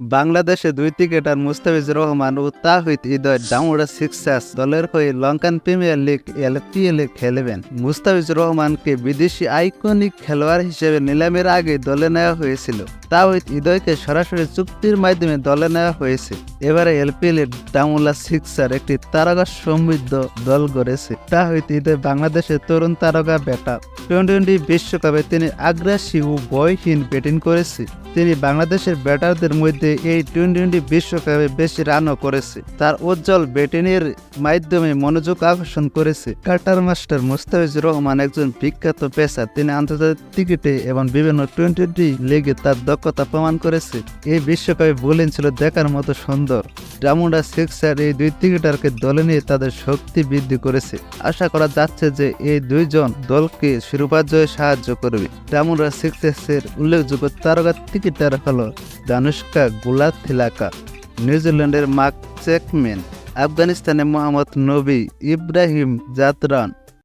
বাংলাদেশে দুই ক্রিকেটার মুস্তাফিজুর রহমান ও তাহিদ হৃদয় ডাউরা সিক্সার্স দলের হয়ে লঙ্কান প্রিমিয়ার লিগ এলপিএল খেলবেন। মুস্তাফিজুর রহমানকে বিদেশি আইকনিক খেলোয়াড় হিসেবে নিলামের আগে দলে নেওয়া হয়েছিল। তাহিদ হৃদয়কে সরাসরি চুক্তির মাধ্যমে দলে নেওয়া হয়েছে। এবারে এলপিএল এর ডাউলা সিক্সার একটি তারকা সমৃদ্ধ দল গড়েছে। তাহিদ হৃদয় বাংলাদেশের তরুণ তারকা ব্যাটার। টি-20 বিশ্বকাপে তিনি আগ্রাসী ও ভয়হীন ব্যাটিং করেছে। তিনি বাংলাদেশের ব্যাটারদের মধ্যে এই টি-20 বিশ্বকাপে বেশি রানও করেছে। তার উজ্জ্বল ব্যাটিংয়ের মাধ্যমে মনোযোগ আকর্ষণ করেছে। কাটার মাস্টার মুস্তাফিজুর রহমান একজন বিখ্যাত পেসার। তিনি আন্তর্জাতিক ক্রিকেটে এবং বিভিন্ন টি-20 লিগে তার দক্ষতা প্রমাণ করেছে। এই বিশ্বকাপে বোলিং ছিল দেখার মতো সুন্দর। ডাউরা সিক্সার এই দুই ক্রিকেটারকে দলে নিয়ে তাদের শক্তি বৃদ্ধি করেছে। আশা করা যাচ্ছে যে এই দুইজন দলকে শিরোপা জয়ে সাহায্য করবে। ডাউরা সিক্সার্সের উল্লেখযোগ্য তারকা ক্রিকেটার হল দানুষ্কা গুলাথিলাকা, নিউজিল্যান্ডের মার্ক চ্যাপম্যান, আফগানিস্তানের মোহাম্মদ নবী, ইব্রাহিম জাতরান,